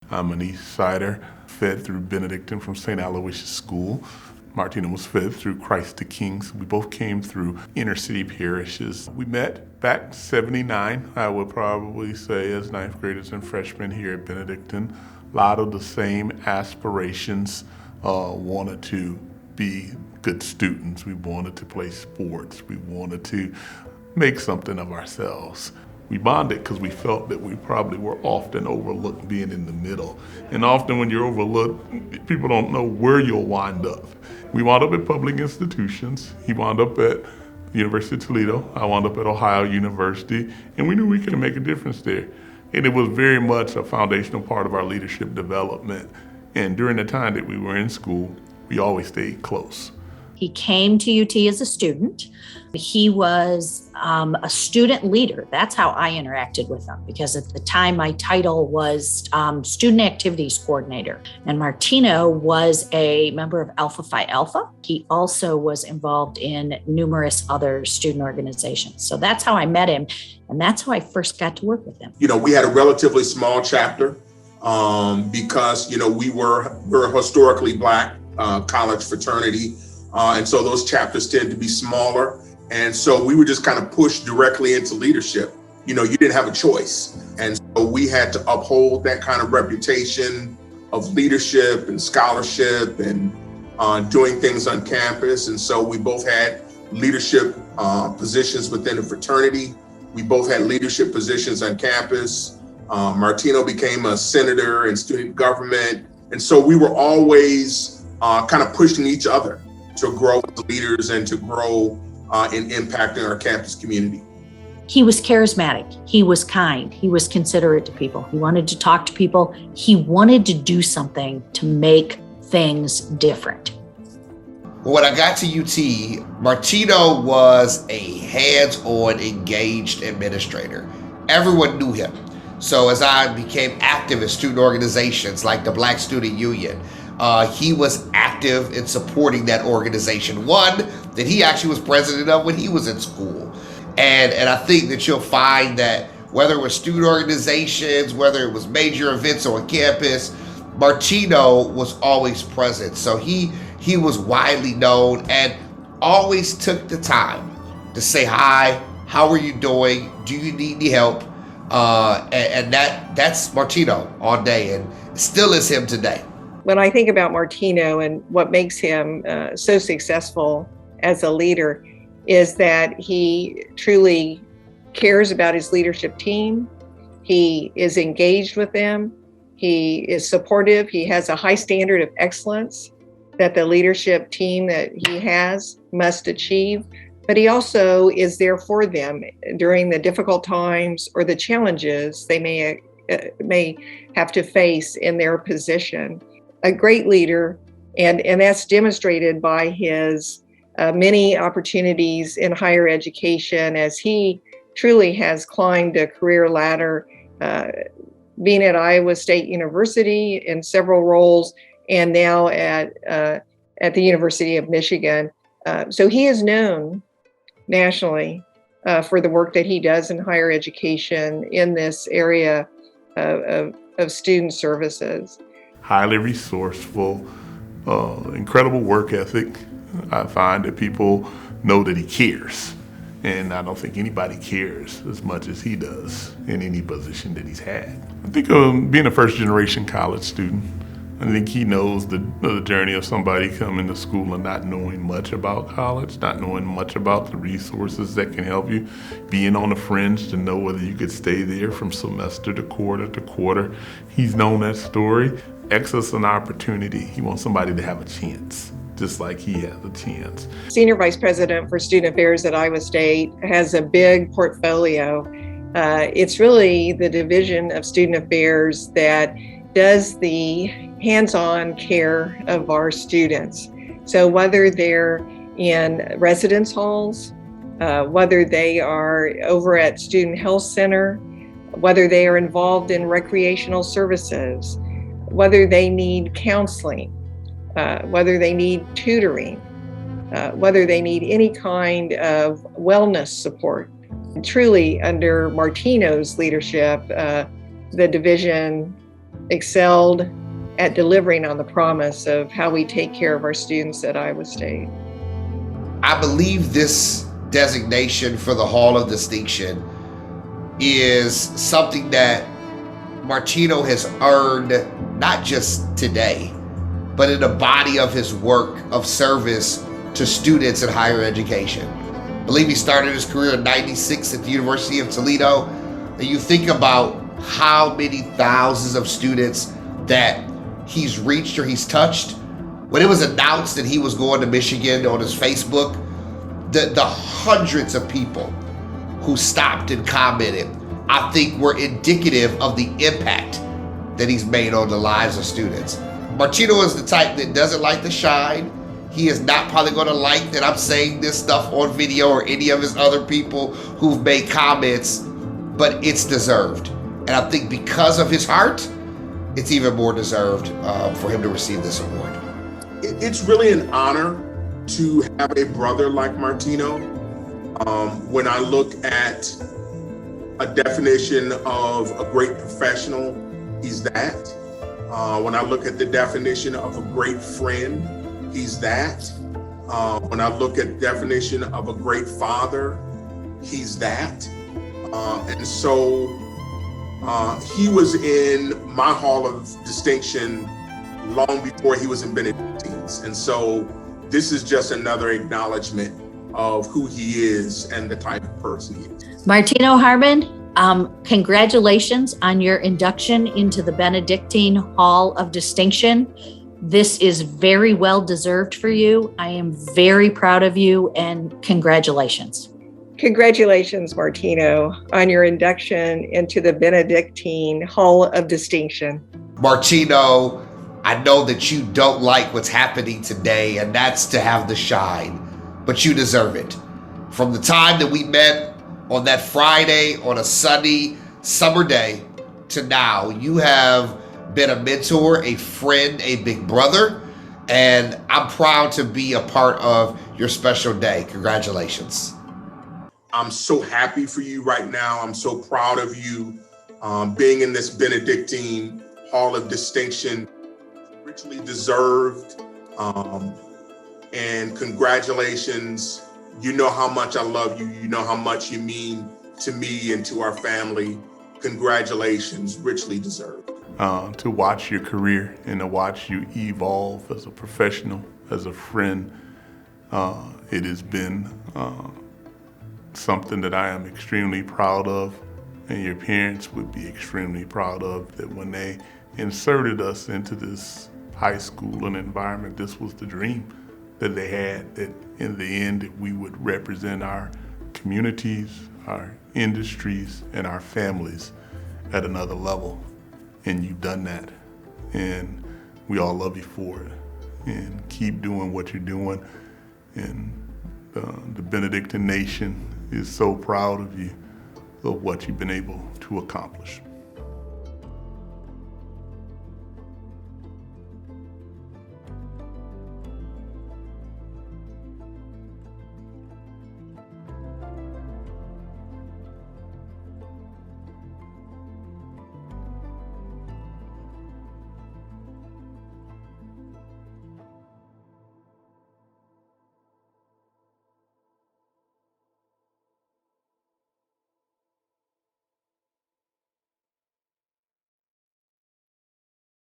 I'm an East Sider, fed through Benedictine from St. Aloysius School. Martino was fed through Christ the King. So we both came through inner city parishes. We met back 79, I would probably say, as ninth graders and freshmen here at Benedictine. A lot of the same aspirations, wanted to be good students. We wanted to play sports. We wanted to make something of ourselves. We bonded because we felt that we probably were often overlooked being in the middle. And often when you're overlooked, people don't know where you'll wind up. We wound up at public institutions. He wound up at the University of Toledo. I wound up at Ohio University. And we knew we could make a difference there. And it was very much a foundational part of our leadership development. And during the time that we were in school, we always stayed close. He came to UT as a student. He was a student leader. That's how I interacted with him, because at the time my title was Student Activities Coordinator. And Martino was a member of Alpha Phi Alpha. He also was involved in numerous other student organizations. So that's how I met him. And that's how I first got to work with him. We had a relatively small chapter because, we're a historically Black college fraternity. And so those chapters tend to be smaller. And so we were just kind of pushed directly into leadership. You didn't have a choice. And so we had to uphold that kind of reputation of leadership and scholarship and doing things on campus. And so we both had leadership positions within the fraternity. We both had leadership positions on campus. Martino became a senator in student government. And so we were always kind of pushing each other to grow as leaders and to grow in impacting our campus community. He was charismatic. He was kind. He was considerate to people. He wanted to talk to people. He wanted to do something to make things different. When I got to UT, Martino was a hands-on, engaged administrator. Everyone knew him. So as I became active in student organizations like the Black Student Union, he was active in supporting that organization, one that he actually was president of when he was in school. And I think that you'll find that whether it was student organizations, whether it was major events on campus, Martino was always present. So he was widely known and always took the time to say hi, how are you doing, do you need any help? And that's Martino all day and still is him today. When I think about Martino and what makes him so successful as a leader is that he truly cares about his leadership team. He is engaged with them. He is supportive. He has a high standard of excellence that the leadership team that he has must achieve. But he also is there for them during the difficult times or the challenges they may have to face in their position. A great leader, and that's demonstrated by his many opportunities in higher education as he truly has climbed a career ladder, being at Iowa State University in several roles, and now at the University of Michigan. So he is known nationally for the work that he does in higher education in this area of student services. Highly resourceful, incredible work ethic. I find that people know that he cares. And I don't think anybody cares as much as he does in any position that he's had. I think being a first generation college student, I think he knows the journey of somebody coming to school and not knowing much about college, not knowing much about the resources that can help you, being on the fringe to know whether you could stay there from semester to quarter to quarter. He's known that story. Access an opportunity. He wants somebody to have a chance, just like he has a chance. Senior Vice President for Student Affairs at Iowa State has a big portfolio. It's really the Division of Student Affairs that does the hands-on care of our students. So whether they're in residence halls, whether they are over at Student Health Center, whether they are involved in recreational services, whether they need counseling, whether they need tutoring, whether they need any kind of wellness support. Truly, under Martino's leadership, the division excelled at delivering on the promise of how we take care of our students at Iowa State. I believe this designation for the Hall of Distinction is something that Martino has earned not just today, but in the body of his work of service to students in higher education. I believe he started his career in '96 at the University of Toledo. And you think about how many thousands of students that he's reached or he's touched. When it was announced that he was going to Michigan on his Facebook, the hundreds of people who stopped and commented, I think were indicative of the impact that he's made on the lives of students. Martino is the type that doesn't like to shine. He is not probably going to like that I'm saying this stuff on video or any of his other people who've made comments, but it's deserved. And I think because of his heart, it's even more deserved for him to receive this award. It's really an honor to have a brother like Martino. When I look at a definition of a great professional, he's that. When I look at the definition of a great friend, he's that. When I look at the definition of a great father, he's that. And so he was in my Hall of Distinction long before he was in Benedictine's. And so this is just another acknowledgement of who he is and the type of person he is. Martino Harmon, congratulations on your induction into the Benedictine Hall of Distinction. This is very well deserved for you. I am very proud of you, and congratulations. Congratulations, Martino, on your induction into the Benedictine Hall of Distinction. Martino, I know that you don't like what's happening today, and that's to have the shine, but you deserve it. From the time that we met on that Friday on a sunny summer day to now, you have been a mentor, a friend, a big brother, and I'm proud to be a part of your special day. Congratulations. I'm so happy for you right now. I'm so proud of you being in this Benedictine Hall of Distinction, richly deserved. And congratulations. You know how much I love you. You know how much you mean to me and to our family. Congratulations, richly deserved. To watch your career and to watch you evolve as a professional, as a friend, it has been something that I am extremely proud of, and your parents would be extremely proud of, that when they inserted us into this high school and environment, this was the dream that they had, that in the end that we would represent our communities, our industries, and our families at another level. And you've done that, and we all love you for it. And keep doing what you're doing, and the Benedictine Nation is so proud of you, of what you've been able to accomplish.